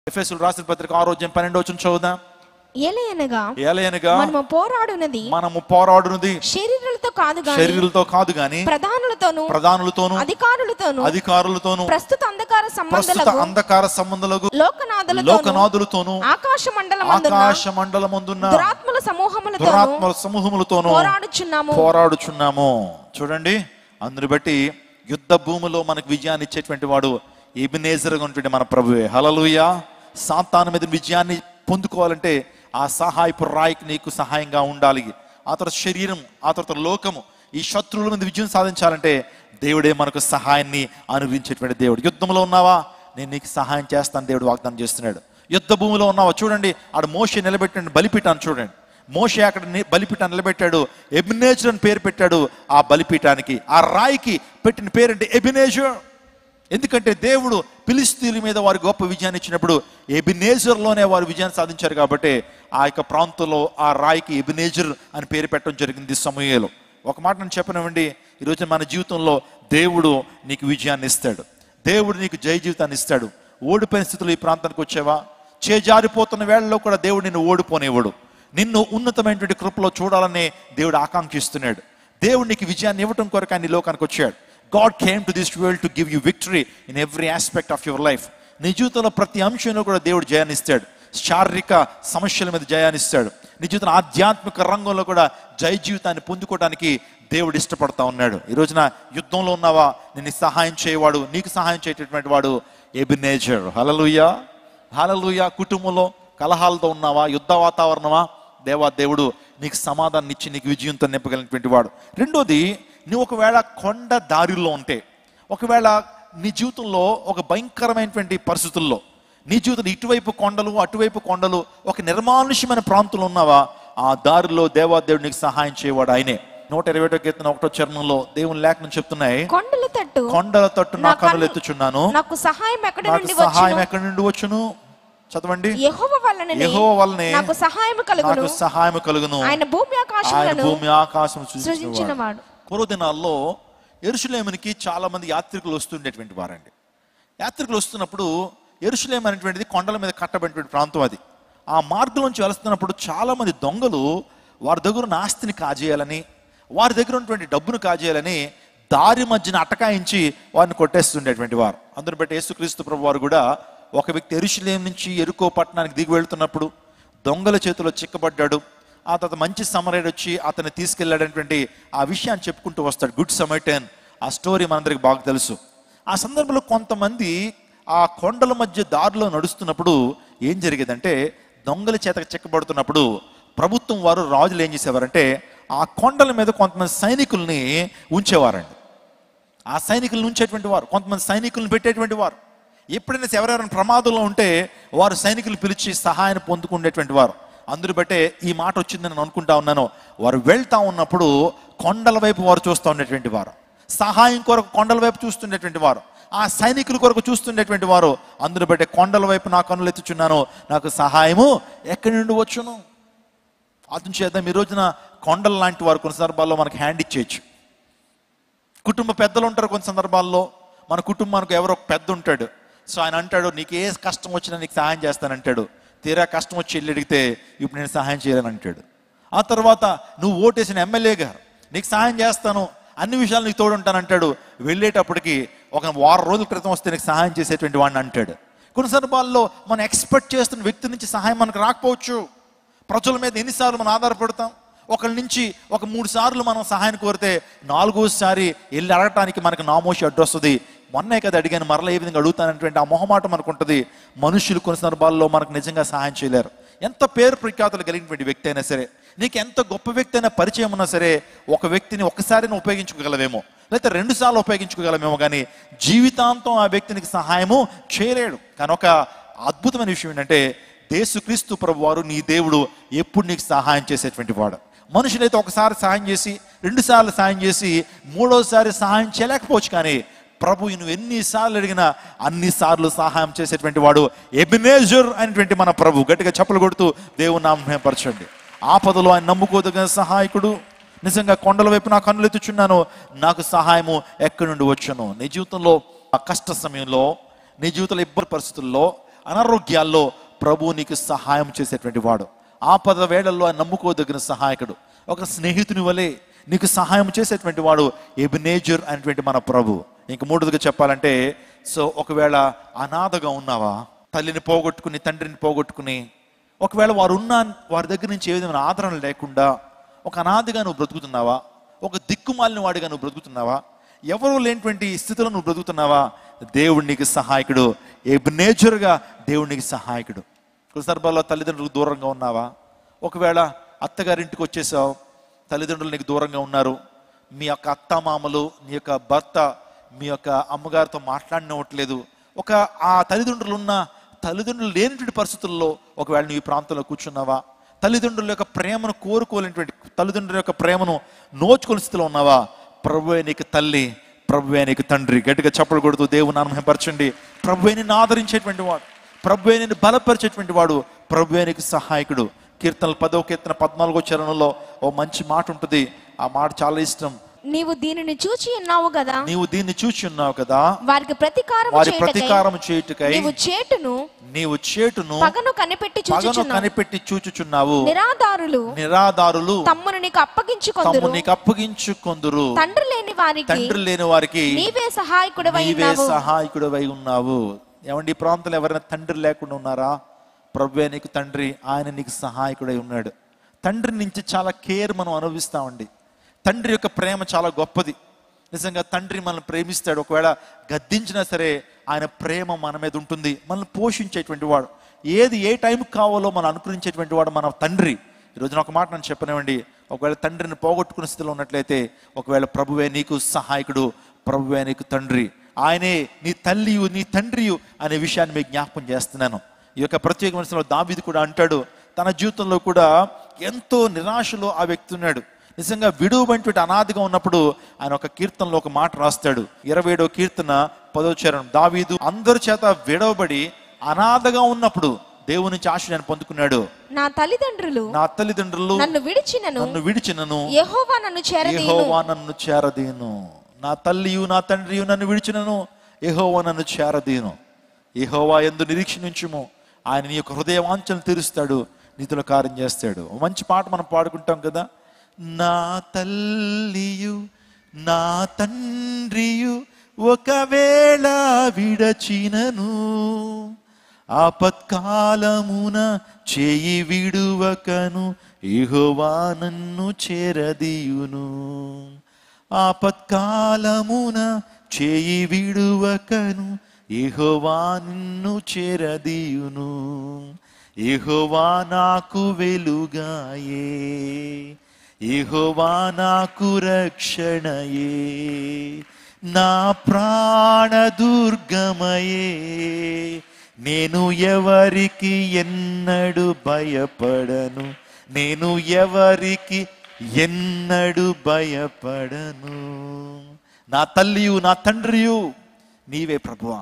ఎఫెసీయులకు రాసిన పత్రిక 6:12 చదువుదాం. ఏలయనగా మనము పోరాడునది శరీరులతో కాదు గాని ప్రధానులతోను అధికారులతోను ప్రస్తుత అంధకార సంబంధులకు లోకనాథులతోను ఆకాశ మండలమందున్న దురాత్మల సమూహములతోను పోరాడుచున్నాము. చూడండి, అందుని బట్టి యుద్ధ భూమిలో మనకు విజయాన్ని ఇచ్చేటువంటి వాడు ఎబెనేజర్గా ఉన్నటువంటి మన ప్రభువే. హల్లెలూయా. సాతాను మీద విజయాన్ని పొందుకోవాలంటే ఆ సహాయపు రాయికి నీకు సహాయంగా ఉండాలి. ఆ తర్వాత శరీరం, ఆ తర్వాత లోకము, ఈ శత్రువుల మీద విజయం సాధించాలంటే దేవుడే మనకు సహాయాన్ని అనుగ్రహించేటువంటి దేవుడు. యుద్ధంలో ఉన్నావా, నేను నీకు సహాయం చేస్తాను దేవుడు వాగ్దానం చేస్తున్నాడు. యుద్ధ భూమిలో ఉన్నావా, చూడండి ఆడ మోషే నిలబెట్టిన బలిపీఠాన్ని చూడండి. మోషే అక్కడ బలిపీఠాన్ని నిలబెట్టాడు, ఎబెనేజర్ అని పేరు పెట్టాడు. ఆ బలిపీఠానికి, ఆ రాయికి పెట్టిన పేరంటే ఎబెనేజర్. ఎందుకంటే దేవుడు ఫిలిష్తీయుల మీద వారి గొప్ప విజయాన్ని ఇచ్చినప్పుడు ఎబెనేజర్లోనే వారు విజయాన్ని సాధించారు. కాబట్టి ఆ యొక్క ప్రాంతంలో ఆ రాయికి ఎబెనేజర్ అని పేరు పెట్టడం జరిగింది సమూయేలు. ఒక మాట నేను చెప్పనివ్వండి, ఈరోజు మన జీవితంలో దేవుడు నీకు విజయాన్ని ఇస్తాడు, దేవుడు నీకు జయ జీవితాన్ని ఇస్తాడు. ఓడిపోయిన స్థితిలో ఈ ప్రాంతానికి వచ్చావా, చేజారిపోతున్న వేళల్లో కూడా దేవుడు నిన్ను ఓడిపోనేవాడు. నిన్ను ఉన్నతమైనటువంటి కృపలో చూడాలనే దేవుడు ఆకాంక్షిస్తున్నాడు. దేవుడు నీకు విజయాన్ని ఇవ్వటం కొరకు ఆయన లోకానికి వచ్చాడు. God came to this world to give you victory in every aspect of your life. నీ జీవితంలో ప్రతి అంశంలో కూడా దేవుడు జయాన్ని ఇస్తాడు. శారీరక సమస్యల మీద జయాన్ని ఇస్తాడు. నీ జీవితంలో ఆధ్యాత్మిక రంగంలో కూడా జయ జీవితాన్ని పొందుకోవడానికి దేవుడు ఇష్టపడతా ఉన్నాడు. ఈ రోజున యుద్ధంలో ఉన్నావా, నిన్ను సహాయం చేయవాడు, నీకు సహాయం చేయటటువంటి వాడు ఎబెనేజర్. హల్లెలూయా, హల్లెలూయా. కుటుంబంలో కలహాలతో ఉన్నావా, యుద్ధ వాతావరణమా, దేవుడు నీకు సమాధానం ఇచ్చి నీకు విజయంతో నింపగలిగినటువంటి వాడు. రెండోది, నువ్వు ఒకవేళ కొండ దారిలో ఉంటే, ఒకవేళ నీ జీవితంలో ఒక భయంకరమైనటువంటి పరిస్థితుల్లో, నీ జీవితంలో ఇటువైపు కొండలు అటువైపు కొండలు, ఒక నిర్మానుష్యమైన ప్రాంతంలో ఉన్నావా, ఆ దారిలో దేవాదేవుడు నీకు సహాయం చేయవాడు ఆయనే. 121 కీర్తన 1వ చరణంలో దేవుని లేఖనం చెప్తున్నాయి, కొండల తట్టు నా కన్నులు ఎత్తుచున్నాను, నాకు సహాయం ఎక్కడి నుండి వచ్చును. చదవండి. యెహోవా వల్లనే నాకు సహాయం కలుగును, ఆయన భూమి ఆకాశం సృజించినవాడు. పూర్వ దినాల్లో యెరూషలేమునికి చాలా మంది యాత్రికులు వస్తుండేటువంటి వారండి. యాత్రికులు వస్తున్నప్పుడు యెరూషలేము అనేటువంటిది కొండల మీద కట్టబడినటువంటి ప్రాంతం. అది ఆ మార్గంలోంచి వెళుతున్నప్పుడు చాలా మంది దొంగలు వారి దగ్గర ఉన్న ఆస్తిని కాజేయాలని, వారి దగ్గర ఉన్నటువంటి డబ్బును కాజేయాలని దారి మధ్యన అటకాయించి వారిని కొట్టేస్తుండేటువంటి వారు. అందుని బట్టి యేసుక్రీస్తు ప్రభు వారు కూడా ఒక వ్యక్తి యెరూషలేము నుంచి యెరికో పట్టణానికి దిగి వెళ్తున్నప్పుడు దొంగల చేతిలో చిక్కబడ్డాడు. ఆ తర్వాత మంచి సమరయుడు వచ్చి అతన్ని తీసుకెళ్ళాడనేటువంటి ఆ విషయాన్ని చెప్పుకుంటూ వస్తాడు. గుడ్ సమరైటన్, ఆ స్టోరీ మనందరికి బాగా తెలుసు. ఆ సందర్భంలో కొంతమంది ఆ కొండల మధ్య దారిలో నడుస్తున్నప్పుడు ఏం జరిగేదంటే, దొంగల చేత చిక్కబడుతున్నప్పుడు ప్రభుత్వం వారు, రాజులు ఏం చేసేవారంటే ఆ కొండల మీద కొంతమంది సైనికుల్ని ఉంచేవారండి. ఆ సైనికులను ఉంచేటువంటి వారు, కొంతమంది సైనికులను పెట్టేటువంటి వారు. ఎప్పుడైనా ఎవరెవరైనా ప్రమాదంలో ఉంటే వారు సైనికులు పిలిచి సహాయాన్ని పొందుకునేటువంటి వారు. అందుని బట్టే ఈ మాట వచ్చిందని నేను అనుకుంటా ఉన్నాను. వారు వెళ్తా ఉన్నప్పుడు కొండల వైపు వారు చూస్తూ ఉండేటువంటి వారు, సహాయం కొరకు కొండల వైపు చూస్తుండేటువంటి వారు, ఆ సైనికుల కొరకు చూస్తుండేటువంటి వారు. అందుని బట్టే కొండల వైపు నా కన్నులు ఎత్తుచున్నాను, నాకు సహాయము ఎక్కడి నుండి వచ్చును. అతను చేద్దాం. ఈ రోజున కొండల లాంటి వారు కొన్ని సందర్భాల్లో మనకు హ్యాండ్ ఇచ్చేయచ్చు. కుటుంబ పెద్దలు ఉంటారు, కొన్ని సందర్భాల్లో మన కుటుంబానికి ఎవరో పెద్ద ఉంటాడు. సో ఆయన అంటాడు, నీకు ఏ కష్టం వచ్చినా నీకు సహాయం చేస్తానంటాడు. తీరా కష్టం వచ్చి వెళ్ళి అడిగితే ఇప్పుడు నేను సహాయం చేయాలని అంటాడు. ఆ తర్వాత నువ్వు ఓటేసిన ఎమ్మెల్యే గారు, నీకు సహాయం చేస్తాను, అన్ని విషయాలు నీకు తోడుంటానంటాడు. వెళ్ళేటప్పటికి ఒక వారం రోజుల క్రితం వస్తే నీకు సహాయం చేసేటువంటి వాడిని అంటాడు. కొన్ని సందర్భాల్లో మనం ఎక్స్పెక్ట్ చేస్తున్న వ్యక్తి నుంచి సహాయం మనకు రాకపోవచ్చు. ప్రజల మీద ఎన్నిసార్లు మనం ఆధారపడతాం. ఒకరి నుంచి ఒక 3 సార్లు మనం సహాయం కోరితే 4వసారి వెళ్ళి అడగటానికి మనకు నామోషి అడ్డు వస్తుంది. మొన్నే కదా అడిగాను, మరలా ఏ విధంగా అడుగుతానటువంటి ఆ మొహమాట మనకు ఉంటుంది. మనుషులు కొన్ని సందర్భాల్లో మనకు నిజంగా సహాయం చేయలేరు. ఎంత పేరు ప్రఖ్యాతులు కలిగినటువంటి వ్యక్తి అయినా సరే, నీకు ఎంత గొప్ప వ్యక్తి అయినా పరిచయం ఉన్నా సరే, ఒక వ్యక్తిని ఒక్కసారి ఉపయోగించుకోగలవేమో, లేకపోతే 2 సార్లు ఉపయోగించుకోగలమేమో, కానీ జీవితాంతం ఆ వ్యక్తినికి సహాయము చేయలేడు. కానీ ఒక అద్భుతమైన విషయం ఏంటంటే, యేసుక్రీస్తు ప్రభు వారు నీ దేవుడు ఎప్పుడు నీకు సహాయం చేసేటువంటి వాడు. మనుషులైతే ఒకసారి సహాయం చేసి, 2 సార్లు సహాయం చేసి, 3వసారి సహాయం చేయలేకపోవచ్చు. కానీ ప్రభు నువ్వు ఎన్నిసార్లు అడిగినా అన్నిసార్లు సహాయం చేసేటువంటి వాడు ఎబెనేజర్ అనేటువంటి మన ప్రభు. గట్టిగా చప్పలు కొడుతూ దేవుని నామమును పరచండి. ఆపదలో ఆయన నమ్ముకోదగిన సహాయకుడు. నిజంగా కొండల వైపు నా కన్నులు ఎత్తుచున్నాను, నాకు సహాయము ఎక్కడి నుండి వచ్చును. నీ జీవితంలో ఆ కష్ట సమయంలో, నీ జీవితంలో ఇబ్బంది పరిస్థితుల్లో అనారోగ్యాల్లో ప్రభు నీకు సహాయం చేసేటువంటి వాడు. ఆపద వేళల్లో ఆయన నమ్ముకోదగిన సహాయకుడు. ఒక స్నేహితుని వలె నీకు సహాయం చేసేటువంటి వాడు ఎబెనేజర్ అనేటువంటి మన ప్రభు. ఇంక మూడోదిగా చెప్పాలంటే, సో ఒకవేళ అనాథగా ఉన్నావా, తల్లిని పోగొట్టుకుని తండ్రిని పోగొట్టుకుని, ఒకవేళ వారి దగ్గర నుంచి ఏ విధమైన ఆదరణ లేకుండా ఒక అనాథగా నువ్వు బ్రతుకుతున్నావా, ఒక దిక్కుమాలిన వాడిగా నువ్వు బ్రతుకుతున్నావా, ఎవరూ లేనటువంటి స్థితిలో నువ్వు బ్రతుకుతున్నావా, దేవుడు నీకు సహాయకుడు. ఎబెనేజర్గా దేవుడు నీకు సహాయకుడు. కొన్ని సందర్భాల్లో తల్లిదండ్రులకు దూరంగా ఉన్నావా, ఒకవేళ అత్తగారింటికి వచ్చేసావు, తల్లిదండ్రులు నీకు దూరంగా ఉన్నారు, మీ యొక్క అత్తమామలు, నీ యొక్క భర్త మీ యొక్క అమ్మగారితో మాట్లాడినట్లేదు, ఒక ఆ తల్లిదండ్రులు లేనటువంటి పరిస్థితుల్లో ఒకవేళ నువ్వు ఈ ప్రాంతంలో కూర్చున్నావా, తల్లిదండ్రుల యొక్క ప్రేమను కోరుకోలేనటువంటి, తల్లిదండ్రుల యొక్క ప్రేమను నోచుకునే స్థితిలో ఉన్నావా, ప్రభువే నీకు తల్లి, ప్రభువే నీకు తండ్రి. గట్టిగా చప్పలు కొడుతూ దేవుని నామమును మహిమపరచండి. ప్రభువే నిన్ను ఆదరించేటువంటి వాడు, ప్రభువే నిన్ను బలపరిచేటువంటి వాడు, ప్రభువే నీకు సహాయకుడు. కీర్తనలు 10వ కీర్తన 14వ చరణంలో ఓ మంచి మాట ఉంటుంది. ఆ మాట చాలా ఇష్టం. నీవు దీనిని చూచి ఉన్నావు కదా, నీవు దీన్ని చూచి ఉన్నావు కదా, వారి ప్రతీకారం చేయుటకై నీవు చేటును పగను కనిపెట్టి చూచుచున్నావు. నిరాధారులు తమ్మును నీకు అప్పగించుకొందురు. తండ్రి లేని వారికి నీవే సహాయకుడివై ఉన్నావు. ఏమండి, ఈ ప్రాంతంలో ఎవరైనా తండ్రి లేకుండా ఉన్నారా? ప్రభువే నీకు తండ్రి, ఆయన నీకు సహాయకుడై ఉన్నాడు. తండ్రి నుంచి చాలా కేర్ మనం అనుభవిస్తామండి. తండ్రి యొక్క ప్రేమ చాలా గొప్పది. నిజంగా తండ్రి మనల్ని ప్రేమిస్తాడు. ఒకవేళ గద్దించినా సరే ఆయన ప్రేమ మన మీద ఉంటుంది. మనల్ని పోషించేటువంటి వాడు, ఏది ఏ టైంకి కావాలో మనం అనుకరించేటువంటి వాడు మన తండ్రి. ఈరోజున ఒక మాట నన్ను చెప్పనివ్వండి, ఒకవేళ తండ్రిని పోగొట్టుకునే స్థితిలో ఉన్నట్లయితే ఒకవేళ ప్రభువే నీకు సహాయకుడు, ప్రభువే నీకు తండ్రి, ఆయనే నీ తల్లియు నీ తండ్రియు అనే విషయాన్ని మీకు జ్ఞాపకం చేస్తున్నాను. ఈ యొక్క ప్రత్యేకమైన దావీదు కూడా అంటాడు, తన జీవితంలో కూడా ఎంతో నిరాశలో ఆ వ్యక్తి ఉన్నాడు. నిజంగా విడువబడినటువంటి అనాథగా ఉన్నప్పుడు ఆయన ఒక కీర్తనలో ఒక మాట రాస్తాడు. 27వ కీర్తన 10వ చరణం. దావీదు అందరి చేత విడవబడి అనాథగా ఉన్నప్పుడు దేవుని నుంచి ఆశ్రయాన్ని పొందుకున్నాడు. నా తల్లిదండ్రులు నన్ను విడిచినను యెహోవా నన్ను చేరదీను. నా తల్లియు నా తండ్రియు నన్ను విడిచినను, యెహోవా నన్ను చేరదీను. యెహోవా యందు నిరీక్షించుము, ఆయన నీ యొక్క హృదయ వాంఛను తీరుస్తాడు, నీతిలో కార్యం చేస్తాడు. మంచి పాట మనం పాడుకుంటాం కదా. నా తల్లియు నా తండ్రియు ఒకవేళ విడచినను, ఆపత్కాలమున చేయి విడువకను, యెహోవా నన్ను చేరదీయును. ఆపత్కాలమున చేయి విడువకను, యెహోవా నిన్ను చేరదీయును. యెహోవా నాకు వెలుగాయే, యెహోవా నాకు రక్షణయే, నా ప్రాణ దుర్గమయే, నేను ఎవరికి ఎన్నడు భయపడను, నేను ఎవరికి ఎన్నడు భయపడను. నా తల్లియు నా తండ్రియు నీవే ప్రభువా.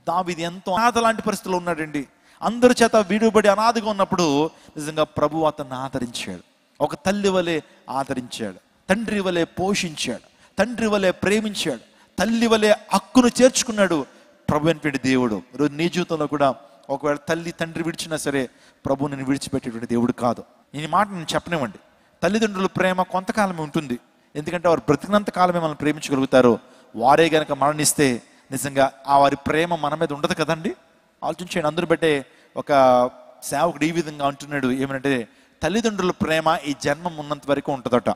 దావీదు ఎంతో అనాథ లాంటి పరిస్థితుల్లో ఉన్నాడండి. అందరి చేత విడుబడి అనాథగా ఉన్నప్పుడు నిజంగా ప్రభు అతన్ని ఆదరించాడు. ఒక తల్లి వలె ఆదరించాడు, తండ్రి వలె పోషించాడు, తండ్రి వలె ప్రేమించాడు, తల్లి వలె హక్కును చేర్చుకున్నాడు ప్రభు అనేటువంటి దేవుడు. ఈరోజు నీ జీవితంలో కూడా ఒకవేళ తల్లి తండ్రి విడిచినా సరే ప్రభు నేను విడిచిపెట్టేటువంటి దేవుడు కాదు. ఈ మాట నేను చెప్పనివ్వండి. తల్లిదండ్రుల ప్రేమ కొంతకాలమే ఉంటుంది, ఎందుకంటే వారు బ్రతికినంత కాలమే మనం ప్రేమించగలుగుతారు. వారే గనక మరణిస్తే నిజంగా ఆ వారి ప్రేమ మన మీద ఉండదు కదండి. ఆలోచించండి. అందరూ బట్టే ఒక సేవకుడు ఈ విధంగా అంటున్నాడు, ఏమంటే తల్లిదండ్రుల ప్రేమ ఈ జన్మం ఉన్నంత వరకు ఉంటుందట.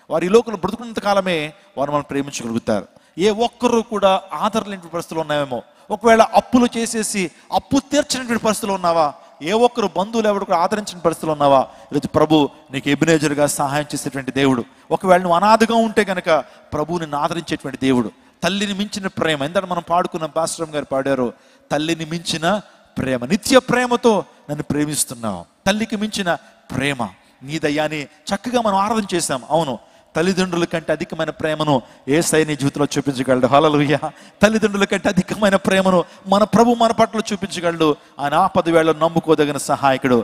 వారు ఈ లోకంలో బ్రతుకున్నంత కాలమే వారు మనం ప్రేమించగలుగుతారు. ఏ ఒక్కరు కూడా ఆధారలేని పరిస్థితులు ఉన్నాయేమో, ఒకవేళ అప్పులు చేసేసి అప్పు తీర్చినటువంటి పరిస్థితులు ఉన్నావా, ఏ ఒక్కరు బంధువులు ఎవరు కూడా ఆదరించిన పరిస్థితులు ఉన్నావా, ఈరోజు ప్రభు నీకు ఎబెనేజర్గా సహాయం చేసేటువంటి దేవుడు. ఒకవేళ నువ్వు అనాథగా ఉంటే కనుక ప్రభు నిన్ను ఆదరించేటువంటి దేవుడు. తల్లిని మించిన ప్రేమ, ఎందుకంటే మనం పాడుకున్న పాస్టర్ గారు పాడారు, తల్లిని మించిన ప్రేమ, నిత్య ప్రేమతో నన్ను ప్రేమిస్తున్నావు. తల్లికి మించిన ప్రేమ నీదయ్యాని చక్కగా మనం ఆరాధన చేశాం. అవును, తల్లిదండ్రుల కంటే అధికమైన ప్రేమను యేసయ్య నీ జీవితంలో చూపించగలడు. హల్లెలూయా. తల్లిదండ్రుల కంటే అధికమైన ప్రేమను మన ప్రభు మన పట్ల చూపించగలడు. ఆయన ఆపద వేళలో నమ్ముకోదగిన సహాయకుడు.